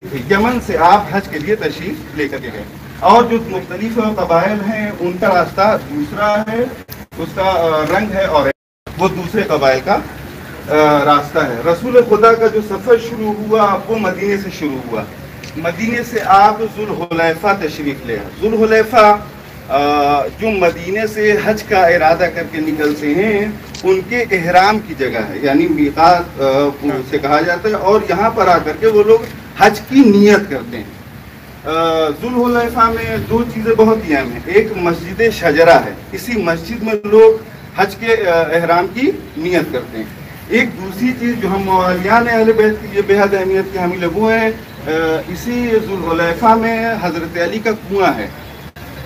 یمن سے آپ حج کے لیے تشریف لے کر کے گئے، اور جو مختلف قبائل ہیں ان کا راستہ دوسرا ہے، اس کا رنگ ہے اور وہ دوسرے قبائل کا راستہ ہے۔ رسول خدا کا جو سفر شروع ہوا وہ مدینے سے شروع ہوا۔ مدینے سے آپ ذوالحلیفہ تشریف لے۔ ذوالحلیفہ جو مدینے سے حج کا ارادہ کر کے نکلتے ہیں ان کے احرام کی جگہ ہے، یعنی میقات سے کہا جاتا ہے، اور یہاں پر آ کر کے وہ لوگ حج کی نیت کرتے ہیں۔ ذوالحلیفہ میں دو چیزیں بہت ہی اہم ہیں، ایک مسجد شجرہ ہے، اسی مسجد میں لوگ حج کے احرام کی نیت کرتے ہیں۔ ایک دوسری چیز جو ہم مولیان اہل بیت کی یہ بے حد اہمیت کے حامل وہ ہیں، اسی ذوالحلیفہ میں حضرت علی کا کنواں ہے۔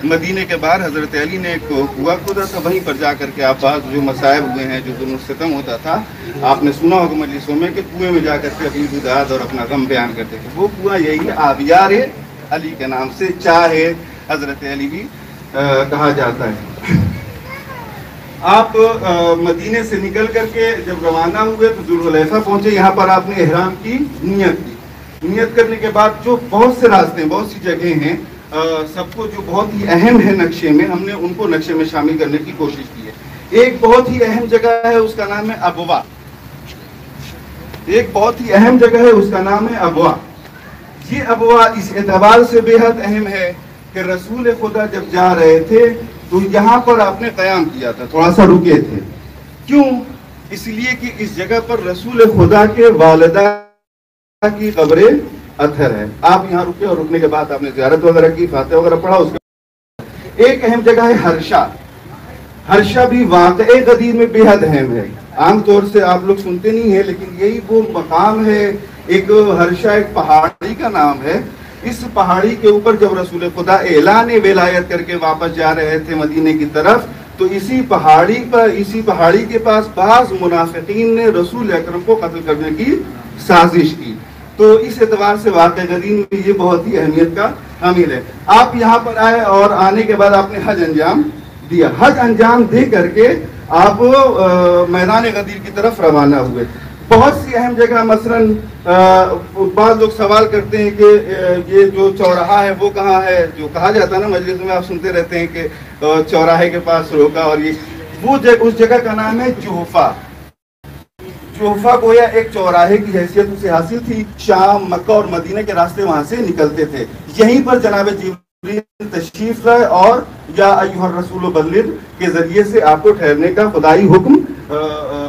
مدینے کے بعد حضرت علی نے ایک کنواں کھودا تھا، وہیں پر جا کر کے آپ بعض جو مصائب ہوئے ہیں، جو ظلم و ستم ہوتا تھا، آپ نے سنا ہوگا مجلسوں میں کہ کنویں میں جا کر کے اپنی بدعات اور اپنا غم بیان کرتے تھے۔ وہ کنواں یہی ہے، آبیار علی کے نام سے، چاہ حضرت علی بھی کہا جاتا ہے۔ آپ مدینے سے نکل کر کے جب روانہ ہوئے تو ذوالحلیفہ پہنچے، یہاں پر آپ نے احرام کی نیت کی۔ نیت کرنے کے بعد جو بہت سے راستے ہیں، بہت سی جگہیں ہیں، سب کو جو بہت ہی اہم ہے نقشے میں، ہم نے ان کو نقشے میں شامل کرنے کی کوشش کی ہے۔ ایک بہت ہی اہم جگہ ہے، اس کا نام ہے ابوا۔ ایک بہت ہی اہم جگہ ہے، اس کا نام ہے ابوا۔ یہ ابوا اس اعتبار سے بے حد اہم ہے کہ رسول خدا جب جا رہے تھے تو یہاں پر آپ نے قیام کیا تھا، تھوڑا سا رکے تھے۔ کیوں؟ اس لیے کہ اس جگہ پر رسول خدا کے والدہ کی قبر اطہر ہے۔ آپ یہاں رکے اور رکنے کے بعد آپ نے زیارت وغیرہ کی، فاتحہ وغیرہ پڑھا۔ اس کے ایک اہم جگہ ہے ہرشا۔ ہرشا بھی واقعہ قدیر میں بے حد اہم ہے، عام طور سے آپ لوگ سنتے نہیں ہیں، لیکن یہی وہ مقام ہے۔ ایک ہرشا ایک پہاڑی کا نام ہے۔ اس پہاڑی کے اوپر جب رسول خدا اعلان ولایت کر کے واپس جا رہے تھے مدینے کی طرف، تو اسی پہاڑی کے پاس بعض منافقین نے رسول اکرم کو قتل کرنے کی سازش کی۔ تو اس اعتبار سے واقعہ قدیر میں یہ بہت ہی اہمیت کا حامل ہے۔ آپ یہاں پر آئے اور آنے کے بعد آپ نے حج انجام دیا۔ حج انجام دے کر کے آپ میدان غدیر کی طرف روانہ ہوئے۔ بہت سی اہم جگہ، مثلاً بعض لوگ سوال کرتے ہیں کہ یہ جو چوراہا ہے وہ کہاں ہے، جو کہا جاتا ہے نا مجلس میں، آپ سنتے رہتے ہیں کہ چوراہے کے پاس روکا، اور یہ اس جگہ کا نام ہے جوفہ۔ جوفہ گویا ایک چوراہے کی حیثیت اسے حاصل تھی، شام، مکہ اور مدینہ کے راستے وہاں سے نکلتے تھے۔ یہیں پر جناب جبریل تشریف لائے اور یا ایھا الرسول بلغ کے ذریعے سے آپ کو ٹھہرنے کا خدائی حکم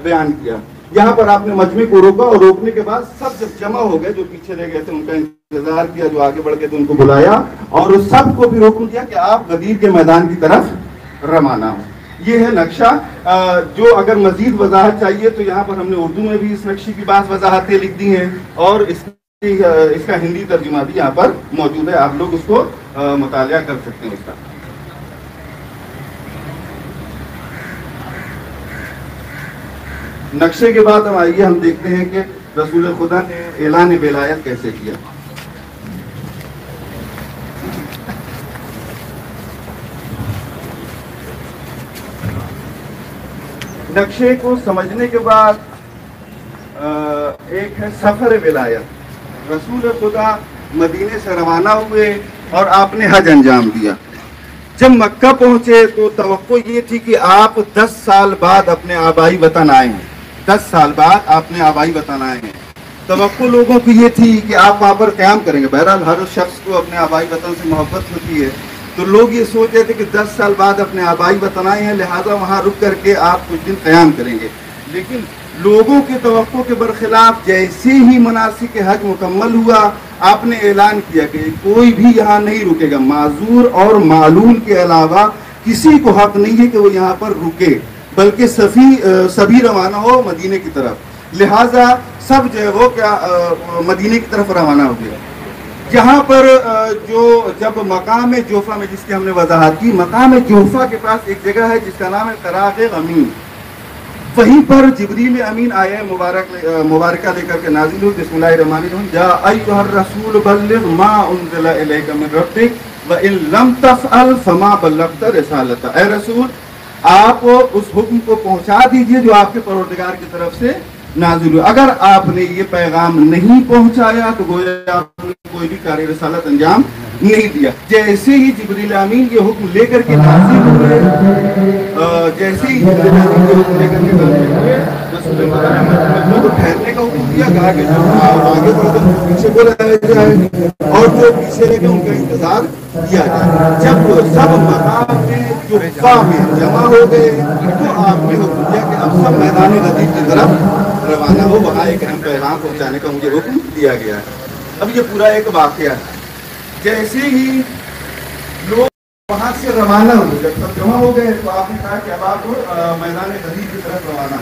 بیان کیا۔ یہاں پر آپ نے مجمع کو روکا، اور روکنے کے بعد سب جب جمع ہو گئے، جو پیچھے رہ گئے تھے ان کا انتظار کیا، جو آگے بڑھ گئے تھے ان کو بلایا، اور سب کو بھی حکم دیا کہ آپ غدیر کے میدان کی طرف روانہ ہوں۔ یہ ہے نقشہ۔ جو اگر مزید وضاحت چاہیے تو یہاں پر ہم نے اردو میں بھی اس نقشے کی بعض وضاحتیں لکھ دی ہیں، اور اس کا ہندی ترجمہ بھی یہاں پر موجود ہے، آپ لوگ اس کو مطالعہ کر سکتے ہیں۔ اس کا نقشے کے بعد ہم آئیے، ہم دیکھتے ہیں کہ رسول خدا نے اعلان ولایت کیسے کیا۔ نقشے کو سمجھنے کے بعد ایک ہے سفر ولایت۔ رسول خدا مدینے سے روانہ ہوئے اور آپ نے حج انجام دیا۔ جب مکہ پہنچے تو توقع یہ تھی کہ آپ 10 سال بعد اپنے آبائی وطن آئے ہیں۔ 10 سال بعد آپ نے آبائی وطن آئے ہیں۔ توقع لوگوں کی یہ تھی کہ آپ وہاں پر قیام کریں گے۔ بہرحال ہر شخص کو اپنے آبائی وطن سے محبت ہوتی ہے، تو لوگ یہ سوچ رہے تھے کہ 10 سال بعد اپنے آبائی وطن آئے ہیں، لہٰذا وہاں رک کر کے آپ کچھ دن قیام کریں گے۔ لیکن لوگوں کے توقع کے برخلاف جیسے ہی مناسک حج مکمل ہوا، آپ نے اعلان کیا کہ کوئی بھی یہاں نہیں رکے گا، معذور اور معلول کے علاوہ کسی کو حق نہیں ہے کہ وہ یہاں پر رکے، بلکہ سبھی روانہ ہو مدینے کی طرف۔ لہٰذا سب جو ہے وہ مدینے کی طرف روانہ ہو گیا۔ یہاں پر جب مقام جوفہ میں، جس کی ہم نے وضاحت کی، مقام جوفہ کے پاس ایک جگہ ہے جس کا نام ہے قراغ غمیم۔ وہیں پر جبریل امین آئے مبارکہ لے کر کے نازل ہوئی۔ بسم اللہ الرحمن الرحیم، یا ایھا الرسول بلغ ما انزل الیک من ربک وان لم تفعل فما بلغت رسالتہ۔ اے رسول، آپ اس حکم کو پہنچا دیجئے جو آپ کے پروردگار کی طرف سے नाज़िल हुए। अगर आपने ये पैगाम नहीं पहुंचाया तो गोया आपने कोई भी कार्य रसालत अंजाम नहीं दिया। जैसे ही जिब्रील अमीन ये हुक्म लेकर के नाज़िल हुए, जैसे ही जिब्रील अमीन ये हुक्म लेकर के नाज़िल हुए, रसूल खुदा ने मदीना को ठहरने का हुक्म दिया, कहा कि जो आगे बढ़कर पीछे को रह जाए और जो पीछे रह के उनका इंतजार किया जाए। जब सब मकाम में जुफ़ा में जमा हो गए तो आपने हुक्म दिया कि अब सब मैदान गदीर की तरफ रवाना हो, वहाँ एक अहम पैगाम पहुँचाने का मुझे हुक्म दिया गया है। अब ये पूरा एक वाक़या है। जैसे ही लोग वहाँ से रवाना हुए, जब सब जमा हो गए तो आपने कहा कि अब आप मैदान गदीर की तरफ रवाना।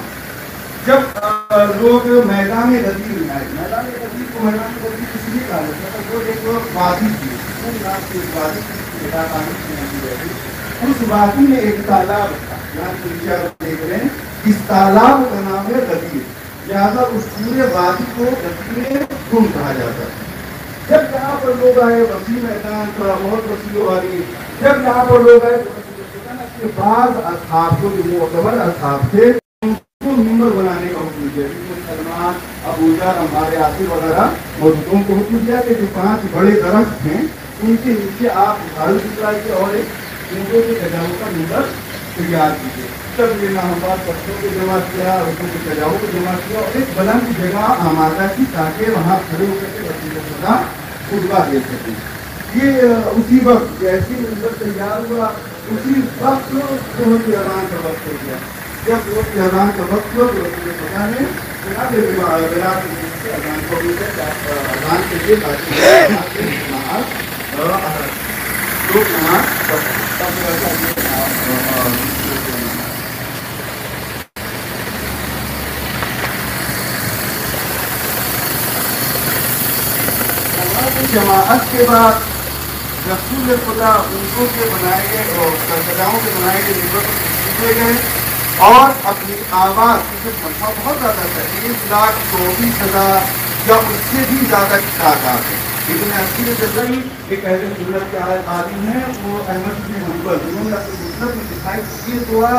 जब लोग मैदान गदीर में आए, मैदान गदीर को मैदान गदीर इसलिए कहा जाता है वो एक वादी थी, उस वादी में एक तालाब था, यहाँ देख रहे हैं, इस तालाब का नाम है गदीर, लिहाजा उस पूरे वादी को गदीर कुंड कहा जाता है। जब यहाँ पर लोग आए, वसी मैदान था, बहुत वसी वाली, जब यहाँ पर लोग आए तो बाद असहाब को, जो मोतबर असहाब थे, उनको मिंबर बनाने का हुक्म दिया। सलमान, अबू जर, हमारे आसिफ वगैरह मौजूदों को हुक्म दिया कि जो 5 बड़े दरख्त हैं उनके नीचे आप झाड़ू गिराइए और एक ऊँटों के कजाओं का मिंबर तैयार कीजिए। तब ये नामवार पत्थरों को जमा किया, ऊँटों के कजाओं को जमा किया और एक बुलंद जगह आमादा की, ताकि वहाँ खड़े होकर के रसूल खुदा खुतबा दे सकें। ये उसी वक्त जैसे मिंबर तैयार हुआ, उसी वक्त ज़ोहर की अज़ान का वक्त हो गया। जब ज़ोहर की अज़ान का वक्त हुआ तो रसूल खुदा ने अज़ान को अज़ान के लिए जमाअत के बाद रसूल खुदा ऊँटों के बनाए गए और सजाओं के बनाए गए मिंबर पर खींचे गए और अपनी आवाज़ की संख्या बहुत ज़्यादा है, 1,24,000 या उससे भी ज़्यादा की तादाद है। लेकिन असीर जज़री एक अहले सुन्नत के आलिम है, वो अहमद बिन हंबल, उन्होंने अपनी मुस्नद में दिखाई ये दुआ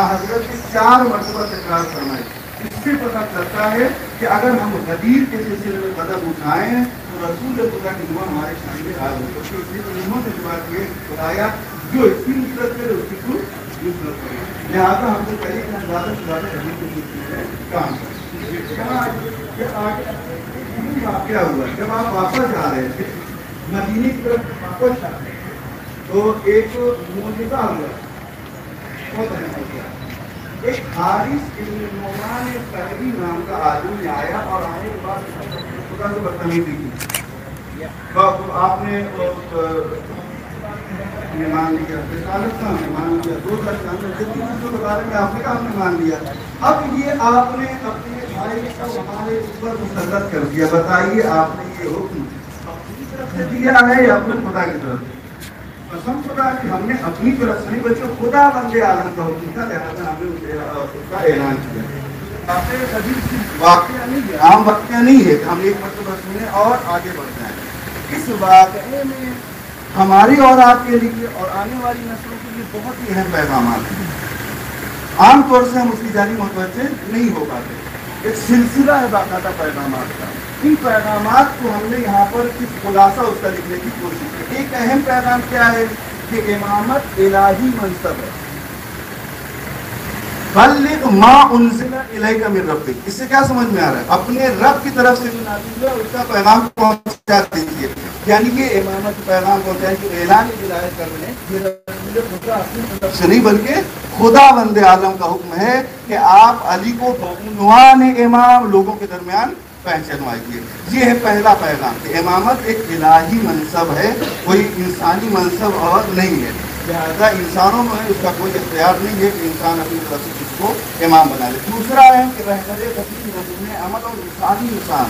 हज़रत ने 4 मरतबा तकरार फरमाई। इससे पता चलता है कि अगर हम गदीर के सिलसिले में कदम उठाएं तो रसूल खुदा की दुआ हमारे सामने आ गई। तो इसलिए उन्होंने जो बात ये बताया, जो इसकी नुसरत करे उसकी तो नुसरत करे, लिहाजा हमको चाहिए कि हम ज़्यादा से ज़्यादा गदीर के सिलसिले में काम करें। क्या हुआ, जब आप वापस आ रहे थे मदीने की तरफ वापस आ रहे तो एक मौजूदा हुआ, बहुत अहम हो गया। एक हारिस इब्न नोमान कहरी नाम का आदमी आया और आने के बाद खुदा से बदतमीजी की। तो आपने मान लिया, रिसालत का मान लिया, 2 साल के अंदर जितनी चीज़ों के बारे में आपने कहा आपने मान लिया। अब ये आपने अपने भाई को हमारे ऊपर मुसल्लत कर दिया। बताइए आपने ये हुक्म अपनी तरफ से दिया है या अपने खुदा की तरफ से? कसम खुदा कि हमने अपनी तरफ से नहीं बल्कि खुदा बंदे आलम का हुक्म था, लिहाजा हमने उसका ऐलान किया। आपने कभी वाक़या नहीं है, आम वाक़या नहीं है, हम एक मरतबा सुने और आगे बढ़ जाए। इस वाक़ये में हमारी और आपके लिए और आने वाली नस्लों के लिए बहुत ही अहम पैगाम हैं। आमतौर से हम उसकी जानी मुतवज्जे नहीं हो पाते। एक सिलसिला है बाकायदा पैगामात का। इन पैगामात को हमने यहाँ पर किस खुलासा उसका लिखने की कोशिश की। एक अहम पैगाम क्या है कि इमामत इलाही मनसब है, बल्लिग मा उनज़िला इलैका मिन रब्बिक। इससे क्या समझ में आ रहा है? अपने रब की तरफ से जो नाज़िल हुआ उसका पैगाम पहुंचा दीजिए। यानी कि इमामत पैगाम पहुंचाए कि ऐलान विलायत करने ये रसूल खुदा अपनी तरफ से नहीं बल्कि खुदा बंदे आलम का हुक्म है कि आप अली को बउनवान इमाम लोगों के दरमियान पहचानवाइए। ये है पहला पैगाम कि इमामत एक इलाही मनसब है, कोई इंसानी मनसब और नहीं है। लिहाजा इंसानों में उसका कोई इख्तियार नहीं है कि इंसान अपनी तरफ से किसको इमाम बना ले। दूसरा है कि रहमत कबीर नबी अमल और इंसानी इंसान,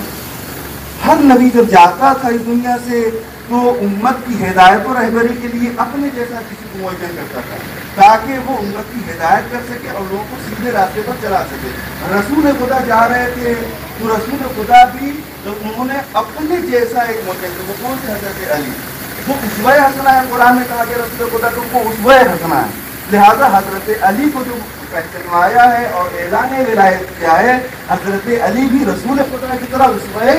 हर नबी जब जाता था इस दुनिया से तो उम्मत की हिदायत और रहबरी के लिए अपने जैसा किसी को मुअय्यन करता था ताकि वो उम्मत की हिदायत कर सके और लोगों को सीधे रास्ते पर चला सके। रसूल खुदा जा रहे थे तो रसूल खुदा भी तो उन्होंने अपने जैसा एक मुअय्यन, वो कौन से हज़रत अली, वो उसवे हसना है। कुरान में कहा गया रसूल खुदा तो वो उसवे हसना है। लिहाजा हज़रत अली को जो पहचानवाया है और ऐलान विलायत किया है। हजरत अली भी रसूल खुदा की तरह उसवे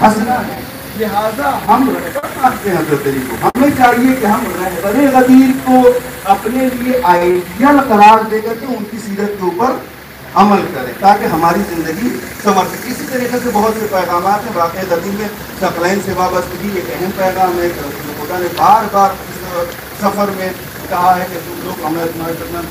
हसना है, लिहाजा हम रहबर मानते हैं हजरत अली को। हमें चाहिए कि हम रहबर गदीर को अपने लिए आइडियल करार देकर के उनकी सीरत के ऊपर अमल करें ताकि हमारी ज़िंदगी संवर सके। इसी तरीके से बहुत से पैगाम हैं। वाक़ई गदीर में सकलैन से वाबस्तगी एक अहम पैगाम है कि रसूल खुदा ने बार बार इस सफ़र में कहा है कि तुम लोग हमें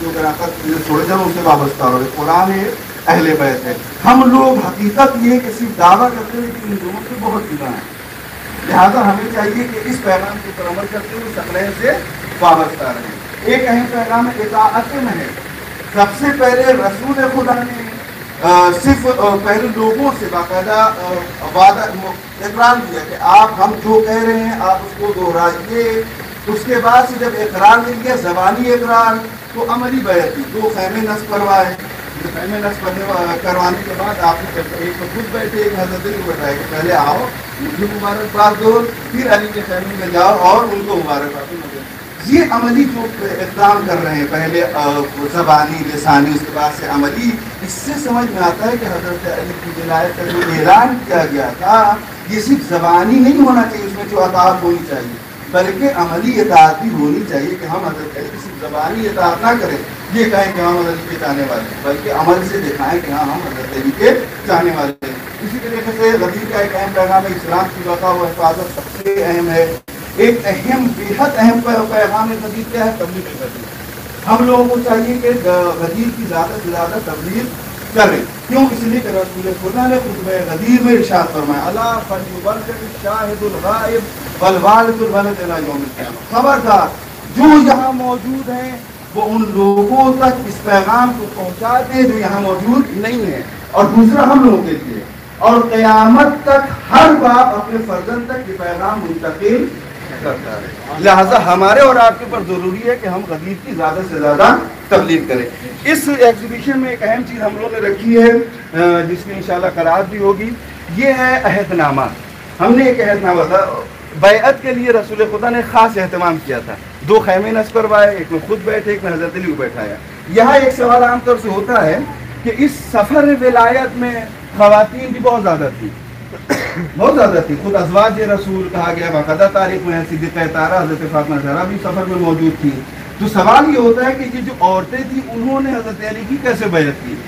जो गिराकर छोड़े जाओ उनसे वाबस्ता रहो। कुरान है, अहले बैत है। हम लोग हकीकत ये कि सिर्फ दावा करते हैं कि इन लोगों से बहुत जुदा हैं, लिहाजा हमें चाहिए कि इस पैगाम के ऊपर अमल करते हुए सकलैन से वाबस्ता रहें। एक अहम पैगाम है इताअत में है। सबसे पहले रसूल खुदा ने सिर्फ पहले लोगों से बाकायदा वादा इकरार दिया कि आप हम जो कह रहे हैं आप उसको दोहराइए। उसके बाद से जब इकरार मिल गया ज़बानी इकरार तो अमली बैत थी, 2 खैमे नस्ब करवाए। खैमे नस्ब करवाने के बाद आपने एक तो खुद बैठे एक हजरत अली को बैठाया कि पहले आओ मुझे मुबारकबाद दो, फिर अली के खैमे में जाओ और उनको मुबारकबाद दो। ये अमली जो इक़दाम कर रहे हैं, पहले ज़बानी लिसानी उसके बाद से अमली, इससे समझ में आता है कि हजरत अली की विलायत का जो ऐलान किया गया था ये सिर्फ ज़बानी नहीं होना चाहिए, उसमें जो अताअत होनी चाहिए बल्कि अमली इताअत भी होनी चाहिए कि हम हजरत अली की सिर्फ ज़बानी इताअत ना करें, ये कहें कि हम हजरत अली के चाहने वाले हैं, बल्कि अमल से दिखाएं कि हाँ हम हजरत अली के चाहने वाले हैं। इसी तरीके से गदीर का एक अहम पैगाम है इस्लाम की बका व हिफाजत सबसे अहम है। एक अहम बेहद अहम पैगाम गदीर क्या है? तबलीग गदीर। हम लोगों को चाहिए कि गदीर की ज़्यादा से ज़्यादा तबलीग करें। क्यों? इसलिए कि रसूल खुदा ने खुतबा गदीर में इरशाद फरमाया अला फलयुबल्लिग शाहिदुल गायब वल वालिदुल वलद इला यौमिल क़ियामह। खबरदार जो यहाँ मौजूद हैं वो उन लोगों तक इस पैगाम को पहुँचा दें जो यहाँ मौजूद नहीं है, और दूसरा हम लोगों के लिए और क़यामत तक हर बाप अपने फर्जंद तक ये पैगाम मुंतकिल करता है। लिहाजा हमारे और आपके ऊपर ज़रूरी है कि हम गदीर की ज़्यादा से ज़्यादा तबलीग करें। इस एग्जीबिशन में एक अहम चीज़ हम लोगों ने रखी है जिसकी इंशाल्लाह करार भी होगी, ये है अहदनामा। हमने एक अहदनामा था बैअत के लिए रसूल खुदा ने ख़ास एहतमाम किया था। 2 खैमे नस्ब करवाए, एक में खुद बैठे एक में हज़रत अली को बैठाया। यहाँ एक सवाल आमतौर से होता है कि इस सफ़र विलायत में ख़वातीन भी बहुत ज़्यादा थी, बहुत ज़्यादा थी। खुद अज़वाज रसूल कहा गया, बाकायदा तारीख में सिद्दीक़ा तारा हज़रत फ़ातिमा ज़हरा भी सफ़र में मौजूद थी। तो सवाल ये होता है कि ये जो औरतें थी उन्होंने हज़रत अली की कैसे बैअत की?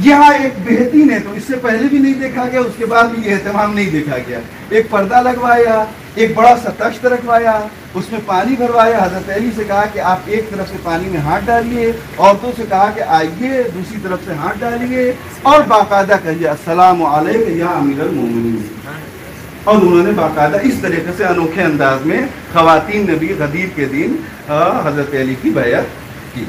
यहाँ एक बेहतरीन है, तो इससे पहले भी नहीं देखा गया, उसके बाद भी ये एहतमाम नहीं देखा गया। एक पर्दा लगवाया, एक बड़ा सा तख्त रखवाया, उसमें पानी भरवाया। हज़रत अली से कहा कि आप एक तरफ से पानी में हाथ डालिए, औरतों से कहा कि आइए दूसरी तरफ से हाथ डालिए और बाकायदा कहिए अस्सलामु अलैका या अमीरुल मोमिनीन। और उन्होंने बाकायदा इस तरीके से अनोखे अंदाज में ख़वातीन ने भी गदीर के दिन हज़रत अली की बैअत की।